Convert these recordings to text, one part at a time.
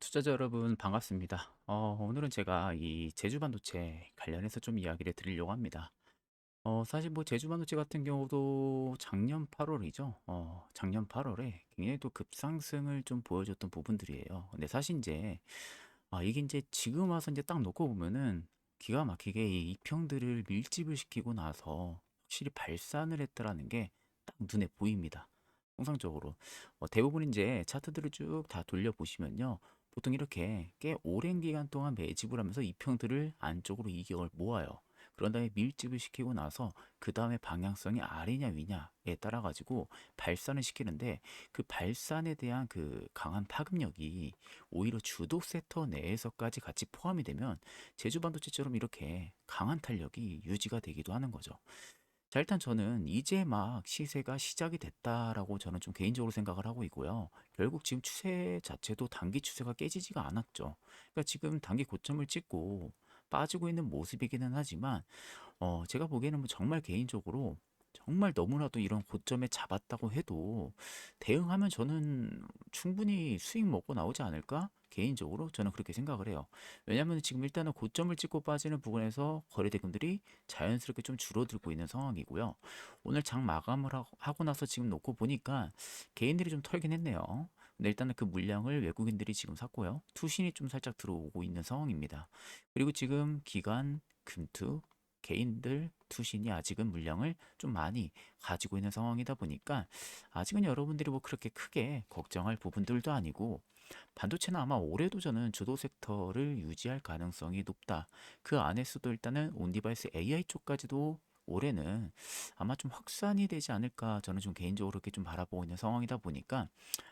투자자 여러분 반갑습니다. 오늘은 제가 이 제주 반도체 관련해서 좀 이야기를 드리려고 합니다. 사실 뭐 제주 반도체 같은 경우도 작년 8월이죠. 작년 8월에 굉장히 또 급상승을 좀 보여줬던 부분들이에요. 근데 사실 이제 이게 이제 지금 와서 이제 딱 놓고 보면은 기가 막히게 이 이평들을 밀집을 시키고 나서 확실히 발산을 했다라는 게 딱 눈에 보입니다. 통상적으로 대부분 이제 차트들을 쭉 다 돌려보시면요. 보통 이렇게 꽤 오랜 기간 동안 매집을 하면서 이평들을 안쪽으로 이격을 모아요. 그런 다음에 밀집을 시키고 나서 그 다음에 방향성이 아래냐 위냐에 따라 가지고 발산을 시키는데, 그 발산에 대한 그 강한 파급력이 오히려 주도 섹터 내에서까지 같이 포함이 되면 제주 반도체처럼 이렇게 강한 탄력이 유지가 되기도 하는 거죠. 자, 일단 저는 이제 막 시세가 시작이 됐다라고 저는 좀 개인적으로 생각을 하고 있고요. 결국 지금 추세 자체도 단기 추세가 깨지지가 않았죠. 그러니까 지금 단기 고점을 찍고 빠지고 있는 모습이기는 하지만, 제가 보기에는 뭐 정말 개인적으로 정말 너무나도 이런 고점에 잡았다고 해도 대응하면 저는 충분히 수익 먹고 나오지 않을까? 개인적으로 저는 그렇게 생각을 해요. 왜냐하면 지금 일단은 고점을 찍고 빠지는 부분에서 거래대금들이 자연스럽게 좀 줄어들고 있는 상황이고요. 오늘 장 마감을 하고 나서 지금 놓고 보니까 개인들이 좀 털긴 했네요. 근데 일단은 그 물량을 외국인들이 지금 샀고요. 투신이 좀 살짝 들어오고 있는 상황입니다. 그리고 지금 기관, 금투, 개인들 투신이 아직은 물량을 좀 많이 가지고 있는 상황이다 보니까 아직은 여러분들이 뭐 그렇게 크게 걱정할 부분들도 아니고, 반도체는 아마 올해도 저는 주도 섹터를 유지할 가능성이 높다. 그 안에서도 일단은 온디바이스 AI 쪽까지도 올해는 아마 좀 확산이 되지 않을까, 저는 좀 개인적으로 그렇게 좀 바라보고 있는 상황이다 보니까,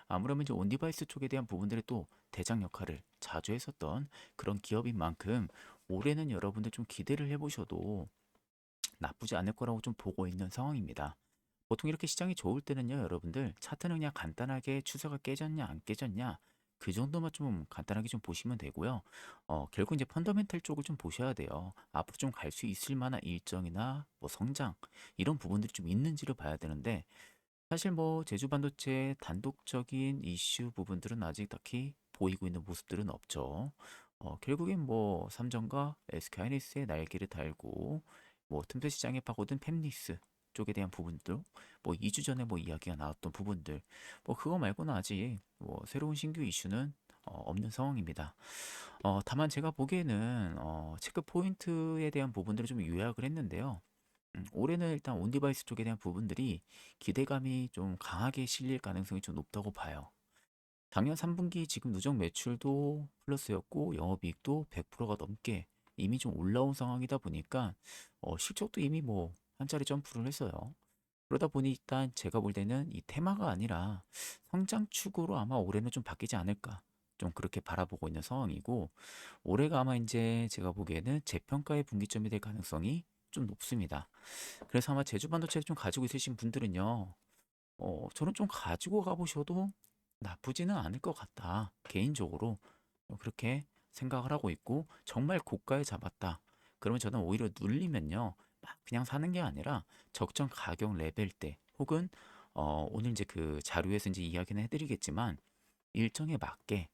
아무래도 이제 온디바이스 쪽에 대한 부분들이 또 대장 역할을 자주 했었던 그런 기업인 만큼 올해는 여러분들 좀 기대를 해보셔도 나쁘지 않을 거라고 좀 보고 있는 상황입니다. 보통 이렇게 시장이 좋을 때는요, 여러분들 차트는 그냥 간단하게 추세가 깨졌냐 안 깨졌냐 그 정도만 좀 간단하게 좀 보시면 되고요. 결국 이제 펀더멘탈 쪽을 좀 보셔야 돼요. 앞으로 좀 갈 수 있을 만한 일정이나 뭐 성장 이런 부분들이 좀 있는지를 봐야 되는데, 사실 뭐 제주 반도체 단독적인 이슈 부분들은 아직 딱히 보이고 있는 모습들은 없죠. 결국엔 뭐 삼성과 SK하이닉스의 날개를 달고 뭐 틈새 시장에 파고든 팹리스 쪽에 대한 부분들, 뭐 2주 전에 뭐 이야기가 나왔던 부분들, 뭐 그거 말고는 아직 뭐 새로운 신규 이슈는 없는 상황입니다. 다만 제가 보기에는 체크 포인트에 대한 부분들을 좀 요약을 했는데요. 올해는 일단 온디바이스 쪽에 대한 부분들이 기대감이 좀 강하게 실릴 가능성이 좀 높다고 봐요. 작년 3분기 지금 누적 매출도 플러스였고 영업이익도 100%가 넘게 이미 좀 올라온 상황이다 보니까 실적도 이미 뭐 한 자리 점프를 했어요. 그러다 보니 일단 제가 볼 때는 이 테마가 아니라 성장축으로 아마 올해는 좀 바뀌지 않을까, 좀 그렇게 바라보고 있는 상황이고, 올해가 아마 이제 제가 보기에는 재평가의 분기점이 될 가능성이 좀 높습니다. 그래서 아마 제주 반도체를 좀 가지고 있으신 분들은요, 저는 좀 가지고 가보셔도 나쁘지는 않을 것 같다. 개인적으로 그렇게 생각을 하고 있고, 정말 고가에 잡았다. 그러면 저는 오히려 눌리면요, 막 그냥 사는 게 아니라 적정 가격 레벨 때, 혹은 오늘 이제 그 자료에서 이제 이야기는 해드리겠지만 일정에 맞게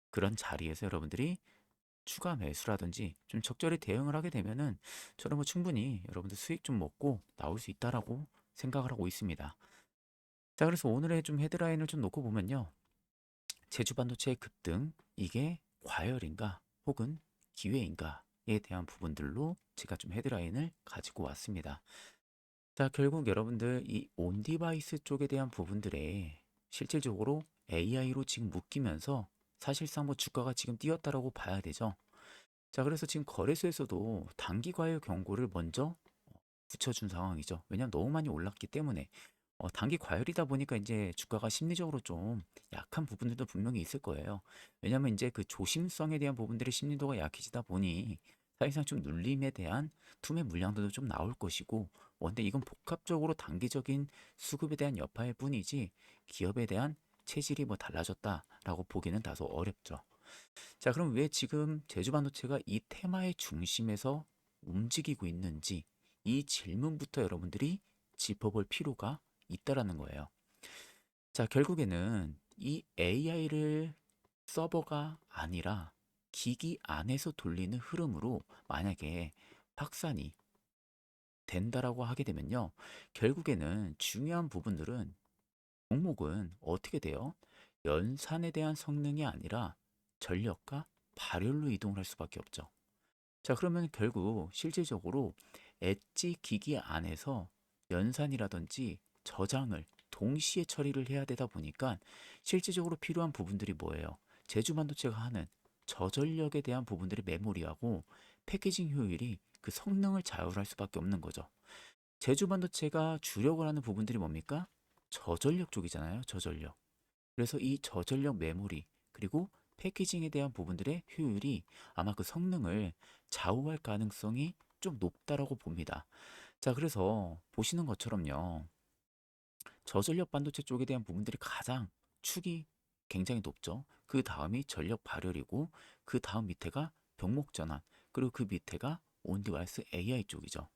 그런 자리에서 여러분들이 추가 매수라든지 좀 적절히 대응을 하게 되면은 저는 뭐 충분히 여러분들 수익 좀 먹고 나올 수 있다라고 생각을 하고 있습니다. 자, 그래서 오늘의 좀 헤드라인을 좀 놓고 보면요. 제주 반도체의 급등, 이게 과열인가 혹은 기회인가에 대한 부분들로 제가 좀 헤드라인을 가지고 왔습니다. 자, 결국 여러분들 이 온디바이스 쪽에 대한 부분들에 실질적으로 AI로 지금 묶이면서 사실상 뭐 주가가 지금 뛰었다라고 봐야 되죠. 자, 그래서 지금 거래소에서도 단기 과열 경고를 먼저 붙여준 상황이죠. 왜냐하면 너무 많이 올랐기 때문에. 단기 과열이다 보니까 이제 주가가 심리적으로 좀 약한 부분들도 분명히 있을 거예요. 왜냐하면 이제 그 조심성에 대한 부분들의 심리도가 약해지다 보니 사실상 좀 눌림에 대한 투매 물량들도 좀 나올 것이고, 근데 이건 복합적으로 단기적인 수급에 대한 여파일 뿐이지 기업에 대한 체질이 뭐 달라졌다라고 보기는 다소 어렵죠. 자, 그럼 왜 지금 제주반도체가 이 테마의 중심에서 움직이고 있는지, 이 질문부터 여러분들이 짚어볼 필요가 있다라는 거예요. 자, 결국에는 이 AI를 서버가 아니라 기기 안에서 돌리는 흐름으로 만약에 확산이 된다라고 하게 되면요. 결국에는 중요한 부분들은 종목은 어떻게 돼요? 연산에 대한 성능이 아니라 전력과 발열로 이동을 할 수밖에 없죠. 자, 그러면 결국 실질적으로 엣지 기기 안에서 연산이라든지 저장을 동시에 처리를 해야 되다 보니까 실질적으로 필요한 부분들이 뭐예요? 제주 반도체가 하는 저전력에 대한 부분들이 메모리하고 패키징 효율이 그 성능을 좌우할 수밖에 없는 거죠. 제주 반도체가 주력을 하는 부분들이 뭡니까? 저전력 쪽이잖아요. 저전력. 그래서 이 저전력 메모리 그리고 패키징에 대한 부분들의 효율이 아마 그 성능을 좌우할 가능성이 좀 높다라고 봅니다. 자, 그래서 보시는 것처럼요. 저전력 반도체 쪽에 대한 부분들이 가장 축이 굉장히 높죠. 그 다음이 전력 발열이고 그 다음 밑에가 병목 전환 그리고 그 밑에가 온디바이스 AI 쪽이죠.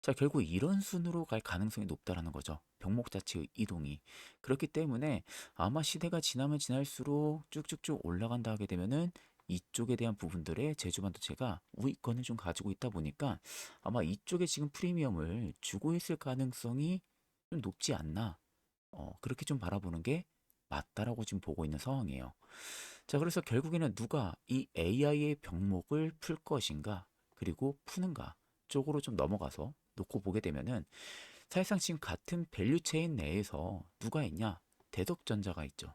자, 결국 이런 순으로 갈 가능성이 높다라는 거죠. 병목 자체의 이동이. 그렇기 때문에 아마 시대가 지나면 지날수록 쭉쭉쭉 올라간다 하게 되면은 이쪽에 대한 부분들의 제주 반도체가 우위권을 좀 가지고 있다 보니까 아마 이쪽에 지금 프리미엄을 주고 있을 가능성이 좀 높지 않나. 그렇게 좀 바라보는 게 맞다라고 지금 보고 있는 상황이에요. 자, 그래서 결국에는 누가 이 AI의 병목을 풀 것인가, 그리고 푸는가 쪽으로 좀 넘어가서 놓고 보게 되면은 사실상 지금 같은 밸류 체인 내에서 누가 있냐? 대덕전자가 있죠.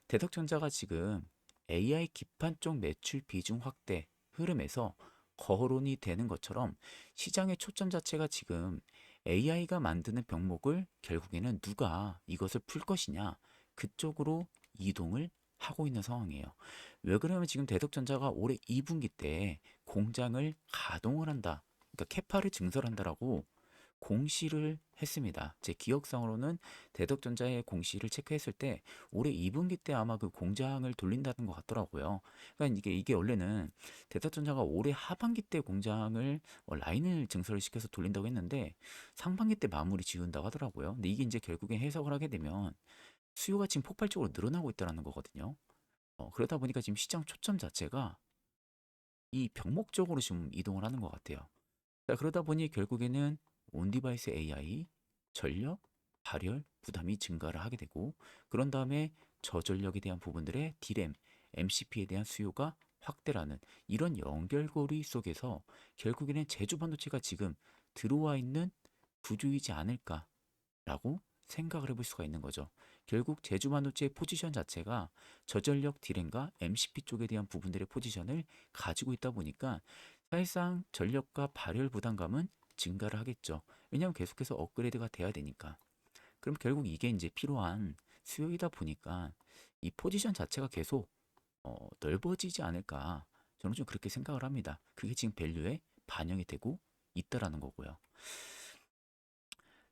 대덕전자가 지금 AI 기판 쪽 매출 비중 확대 흐름에서 거론이 되는 것처럼 시장의 초점 자체가 지금 AI가 만드는 병목을 결국에는 누가 이것을 풀 것이냐 그쪽으로 이동을 하고 있는 상황이에요. 왜 그러냐면 지금 대덕전자가 올해 2분기 때 공장을 가동을 한다. 그러니까 캐파를 증설한다라고 공시를 했습니다. 제 기억상으로는 대덕전자의 공시를 체크했을 때 올해 2분기 때 아마 그 공장을 돌린다는 것 같더라고요. 그러니까 이게 원래는 대덕전자가 올해 하반기 때 공장을 라인을 증설을 시켜서 돌린다고 했는데 상반기 때 마무리 지은다고 하더라고요. 근데 이게 이제 결국에 해석을 하게 되면 수요가 지금 폭발적으로 늘어나고 있다는 거거든요. 그러다 보니까 지금 시장 초점 자체가 이 병목적으로 지금 이동을 하는 것 같아요. 자, 그러다 보니 결국에는 온디바이스 AI, 전력, 발열, 부담이 증가를 하게 되고 그런 다음에 저전력에 대한 부분들의 D램, MCP에 대한 수요가 확대라는 이런 연결고리 속에서 결국에는 제주 반도체가 지금 들어와 있는 구조이지 않을까라고 생각을 해볼 수가 있는 거죠. 결국 제주 반도체의 포지션 자체가 저전력 D램과 MCP 쪽에 대한 부분들의 포지션을 가지고 있다 보니까 사실상 전력과 발열 부담감은 증가를 하겠죠. 왜냐하면 계속해서 업그레이드가 돼야 되니까. 그럼 결국 이게 이제 필요한 수요이다 보니까 이 포지션 자체가 계속 넓어지지 않을까. 저는 좀 그렇게 생각을 합니다. 그게 지금 밸류에 반영이 되고 있다라는 거고요.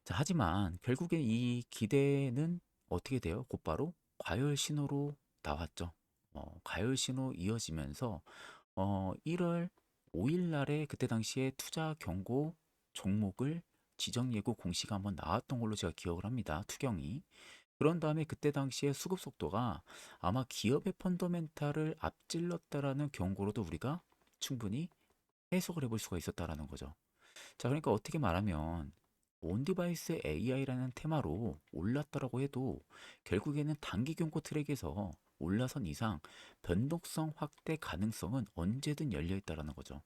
자, 하지만 결국에 이 기대는 어떻게 돼요? 곧바로 과열 신호로 나왔죠. 과열 신호 이어지면서 1월 5일 날에 그때 당시에 투자 경고 종목을 지정 예고 공시가 한번 나왔던 걸로 제가 기억을 합니다. 투경이. 그런 다음에 그때 당시에 수급 속도가 아마 기업의 펀더멘탈을 앞질렀다라는 경고로도 우리가 충분히 해석을 해볼 수가 있었다라는 거죠. 자, 그러니까 어떻게 말하면 온디바이스 AI라는 테마로 올랐다라고 해도 결국에는 단기 경고 트랙에서 올라선 이상 변동성 확대 가능성은 언제든 열려 있다라는 거죠.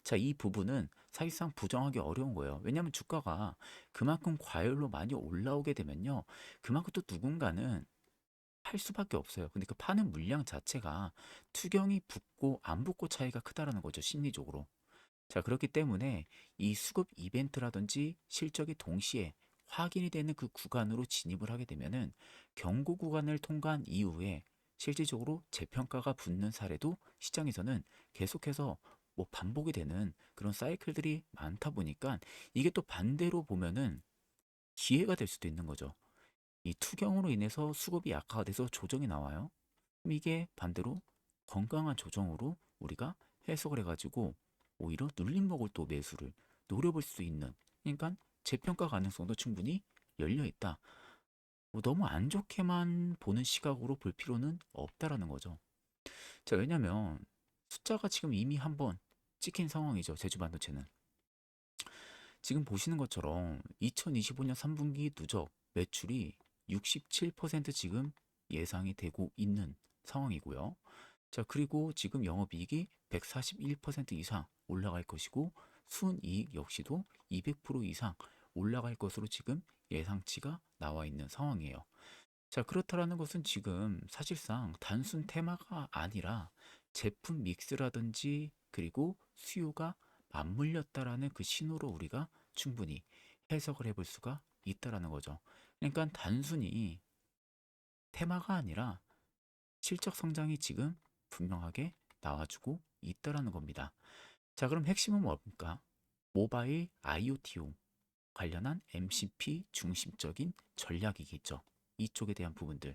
자, 이 부분은 사실상 부정하기 어려운 거예요. 왜냐하면 주가가 그만큼 과열로 많이 올라오게 되면요. 그만큼 또 누군가는 팔 수밖에 없어요. 근데 그 파는 물량 자체가 투경이 붙고 안 붙고 차이가 크다라는 거죠. 심리적으로. 자, 그렇기 때문에 이 수급 이벤트라든지 실적이 동시에 확인이 되는 그 구간으로 진입을 하게 되면은 경고 구간을 통과한 이후에 실질적으로 재평가가 붙는 사례도 시장에서는 계속해서 뭐 반복이 되는 그런 사이클들이 많다 보니까 이게 또 반대로 보면은 기회가 될 수도 있는 거죠. 이 투경으로 인해서 수급이 약화가 돼서 조정이 나와요. 그럼 이게 반대로 건강한 조정으로 우리가 해석을 해가지고 오히려 눌림목을 또 매수를 노려볼 수 있는 그러니까 재평가 가능성도 충분히 열려 있다. 뭐 너무 안 좋게만 보는 시각으로 볼 필요는 없다라는 거죠. 자, 왜냐면 숫자가 지금 이미 한번 찍힌 상황이죠. 제주 반도체는. 지금 보시는 것처럼 2025년 3분기 누적 매출이 67% 지금 예상이 되고 있는 상황이고요. 자, 그리고 지금 영업이익이 141% 이상 올라갈 것이고 순이익 역시도 200% 이상 올라갈 것으로 지금 예상치가 나와 있는 상황이에요. 자, 그렇다라는 것은 지금 사실상 단순 테마가 아니라 제품 믹스라든지 그리고 수요가 맞물렸다라는 그 신호로 우리가 충분히 해석을 해볼 수가 있다라는 거죠. 그러니까 단순히 테마가 아니라 실적 성장이 지금 분명하게 나와주고 있다라는 겁니다. 자, 그럼 핵심은 뭡니까? 모바일 IoT용 관련한 MCP 중심적인 전략이겠죠. 이쪽에 대한 부분들.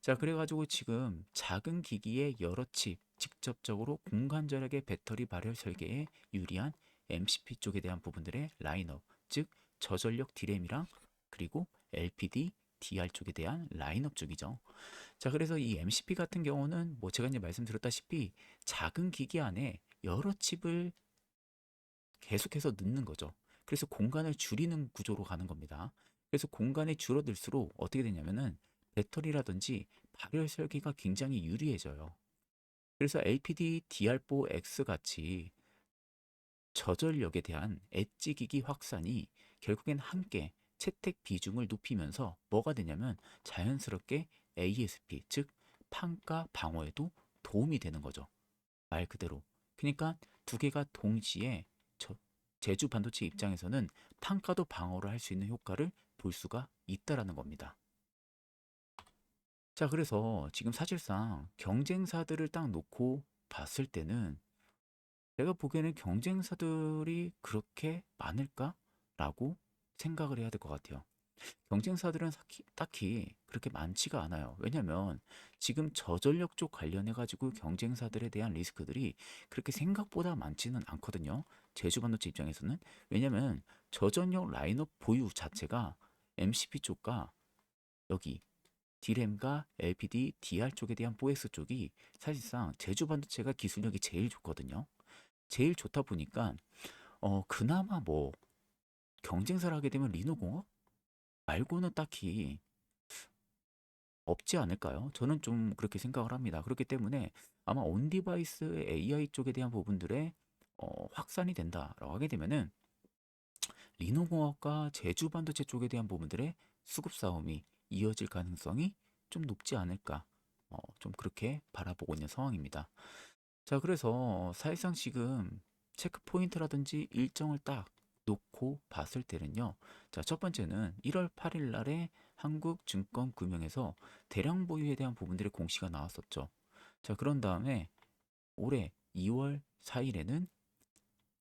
자, 그래가지고 지금 작은 기기의 여러 칩, 직접적으로 공간 절약의 배터리 발열 설계에 유리한 MCP 쪽에 대한 부분들의 라인업, 즉 저전력 D램이랑 그리고 LPD, DR 쪽에 대한 라인업 쪽이죠. 자, 그래서 이 MCP 같은 경우는 뭐 제가 이제 말씀드렸다시피 작은 기기 안에 여러 칩을 계속해서 넣는 거죠. 그래서 공간을 줄이는 구조로 가는 겁니다. 그래서 공간이 줄어들수록 어떻게 되냐면은 배터리라든지 발열 설계가 굉장히 유리해져요. 그래서 LPD DR4X 같이 저전력에 대한 엣지 기기 확산이 결국엔 함께 채택 비중을 높이면서 뭐가 되냐면 자연스럽게 ASP, 즉 판가 방어에도 도움이 되는 거죠. 말 그대로. 그러니까 두 개가 동시에 제주 반도체 입장에서는 판가도 방어를 할 수 있는 효과를 볼 수가 있다라는 겁니다. 자, 그래서 지금 사실상 경쟁사들을 딱 놓고 봤을 때는 내가 보기에는 경쟁사들이 그렇게 많을까라고 생각을 해야 될 것 같아요. 경쟁사들은 딱히 그렇게 많지가 않아요. 왜냐면 지금 저전력 쪽 관련해 가지고 경쟁사들에 대한 리스크들이 그렇게 생각보다 많지는 않거든요. 제주반도체 입장에서는. 왜냐면 저전력 라인업 보유 자체가 MCP 쪽과 여기 D램과 LPD, DR 쪽에 대한 4X 쪽이 사실상 제주반도체가 기술력이 제일 좋거든요. 제일 좋다 보니까 그나마 뭐 경쟁사를 하게 되면 리노공업 말고는 딱히 없지 않을까요? 저는 좀 그렇게 생각을 합니다. 그렇기 때문에 아마 온디바이스 AI 쪽에 대한 부분들의 확산이 된다라고 하게 되면은 리노공업과 제주반도체 쪽에 대한 부분들의 수급 싸움이 이어질 가능성이 좀 높지 않을까. 좀 그렇게 바라보고 있는 상황입니다. 자, 그래서 사실상 지금 체크 포인트라든지 일정을 딱 놓고 봤을 때는요. 자, 첫 번째는 1월 8일 날에 한국증권금융에서 대량 보유에 대한 부분들의 공시가 나왔었죠. 자, 그런 다음에 올해 2월 4일에는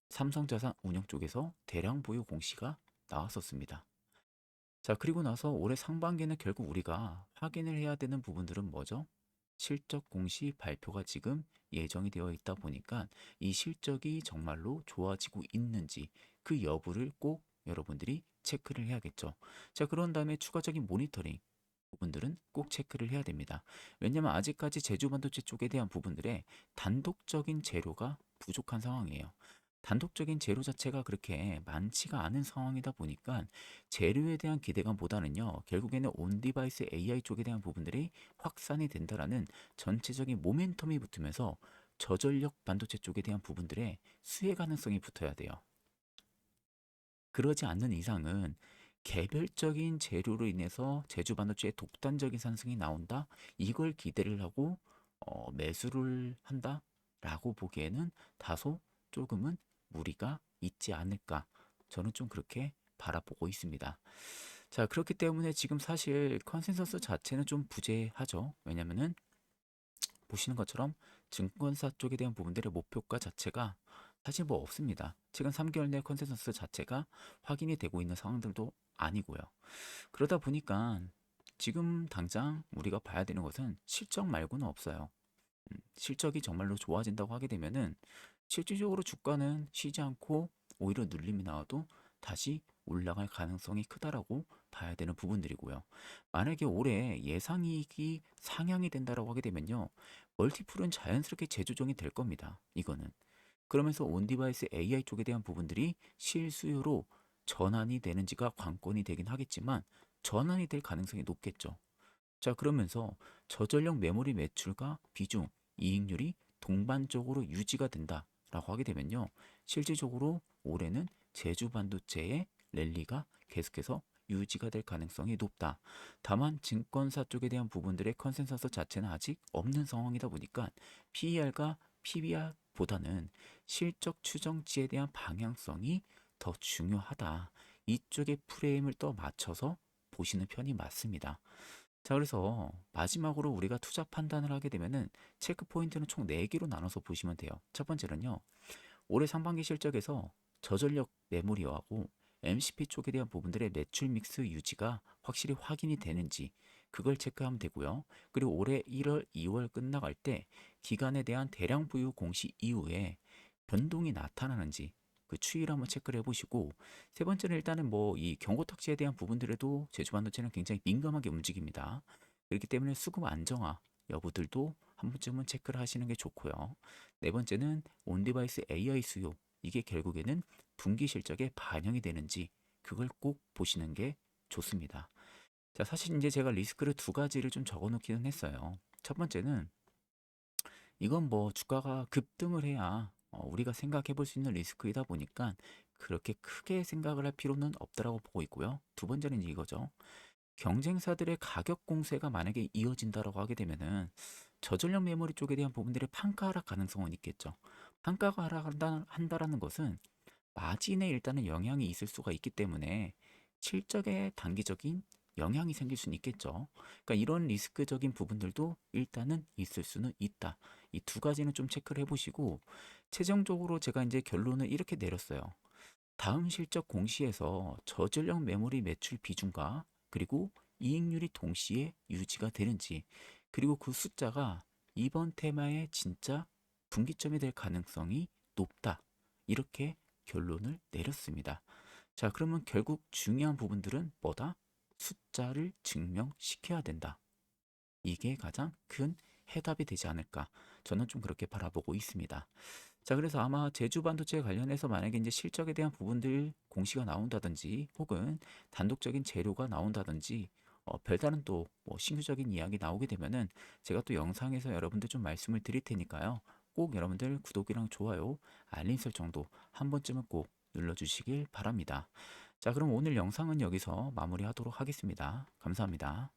삼성자산 운용 쪽에서 대량 보유 공시가 나왔었습니다. 자, 그리고 나서 올해 상반기에는 결국 우리가 확인을 해야 되는 부분들은 뭐죠? 실적 공시 발표가 지금 예정이 되어 있다 보니까 이 실적이 정말로 좋아지고 있는지 그 여부를 꼭 여러분들이 체크를 해야겠죠. 자, 그런 다음에 추가적인 모니터링 부분들은 꼭 체크를 해야 됩니다. 왜냐하면 아직까지 제주반도체 쪽에 대한 부분들의 단독적인 재료가 부족한 상황이에요. 단독적인 재료 자체가 그렇게 많지가 않은 상황이다 보니까 재료에 대한 기대감보다는요, 결국에는 온디바이스 AI 쪽에 대한 부분들이 확산이 된다라는 전체적인 모멘텀이 붙으면서 저전력 반도체 쪽에 대한 부분들의 수혜 가능성이 붙어야 돼요. 그러지 않는 이상은 개별적인 재료로 인해서 제주 반도체의 독단적인 상승이 나온다? 이걸 기대를 하고 매수를 한다라고 보기에는 다소 조금은 무리가 있지 않을까. 저는 좀 그렇게 바라보고 있습니다. 자, 그렇기 때문에 지금 사실 컨센서스 자체는 좀 부재하죠. 왜냐면은 보시는 것처럼 증권사 쪽에 대한 부분들의 목표가 자체가 사실 뭐 없습니다. 최근 3개월 내 컨센서스 자체가 확인이 되고 있는 상황들도 아니고요. 그러다 보니까 지금 당장 우리가 봐야 되는 것은 실적 말고는 없어요. 실적이 정말로 좋아진다고 하게 되면은 실질적으로 주가는 쉬지 않고 오히려 눌림이 나와도 다시 올라갈 가능성이 크다라고 봐야 되는 부분들이고요. 만약에 올해 예상이익이 상향이 된다라고 하게 되면요. 멀티플은 자연스럽게 재조정이 될 겁니다. 이거는. 그러면서 온디바이스 AI 쪽에 대한 부분들이 실수요로 전환이 되는지가 관건이 되긴 하겠지만 전환이 될 가능성이 높겠죠. 자, 그러면서 저전력 메모리 매출과 비중, 이익률이 동반적으로 유지가 된다라고 하게 되면요. 실질적으로 올해는 제주 반도체의 랠리가 계속해서 유지가 될 가능성이 높다. 다만 증권사 쪽에 대한 부분들의 컨센서스 자체는 아직 없는 상황이다 보니까 PER과 PBR보다는 실적 추정치에 대한 방향성이 더 중요하다. 이쪽에 프레임을 또 맞춰서 보시는 편이 맞습니다. 자, 그래서 마지막으로 우리가 투자 판단을 하게 되면은 체크 포인트는 총 4개로 나눠서 보시면 돼요. 첫 번째는요. 올해 상반기 실적에서 저전력 메모리하고 MCP 쪽에 대한 부분들의 매출 믹스 유지가 확실히 확인이 되는지 그걸 체크하면 되고요. 그리고 올해 1월, 2월 끝나갈 때 기간에 대한 대량 부유 공시 이후에 변동이 나타나는지 그 추이를 한번 체크를 해보시고 세 번째는 일단은 뭐 이 경고탁지에 대한 부분들에도 제주반도체는 굉장히 민감하게 움직입니다. 그렇기 때문에 수급 안정화 여부들도 한 번쯤은 체크를 하시는 게 좋고요. 네 번째는 온디바이스 AI 수요 이게 결국에는 분기 실적에 반영이 되는지 그걸 꼭 보시는 게 좋습니다. 자, 사실 이제 제가 리스크를 두 가지를 좀 적어 놓기는 했어요. 첫 번째는 이건 뭐 주가가 급등을 해야 우리가 생각해 볼 수 있는 리스크이다 보니까 그렇게 크게 생각을 할 필요는 없다라고 보고 있고요. 두 번째는 이거죠. 경쟁사들의 가격 공세가 만약에 이어진다라고 하게 되면은 저전력 메모리 쪽에 대한 부분들의 판가 하락 가능성은 있겠죠. 판가가 하락한다라는 것은 마진에 일단은 영향이 있을 수가 있기 때문에 실적에 단기적인 영향이 생길 수는 있겠죠. 그러니까 이런 리스크적인 부분들도 일단은 있을 수는 있다. 이 두 가지는 좀 체크를 해보시고 최종적으로 제가 이제 결론을 이렇게 내렸어요. 다음 실적 공시에서 저전력 메모리 매출 비중과 그리고 이익률이 동시에 유지가 되는지 그리고 그 숫자가 이번 테마의 진짜 분기점이 될 가능성이 높다. 이렇게 결론을 내렸습니다. 자, 그러면 결국 중요한 부분들은 뭐다? 숫자를 증명시켜야 된다. 이게 가장 큰 해답이 되지 않을까. 저는 좀 그렇게 바라보고 있습니다. 자, 그래서 아마 제주 반도체 관련해서 만약에 이제 실적에 대한 부분들 공시가 나온다든지 혹은 단독적인 재료가 나온다든지 별다른 또 뭐 신규적인 이야기 나오게 되면은 제가 또 영상에서 여러분들 좀 말씀을 드릴 테니까요. 꼭 여러분들 구독이랑 좋아요, 알림 설정도 한 번쯤은 꼭 눌러주시길 바랍니다. 자, 그럼 오늘 영상은 여기서 마무리하도록 하겠습니다. 감사합니다.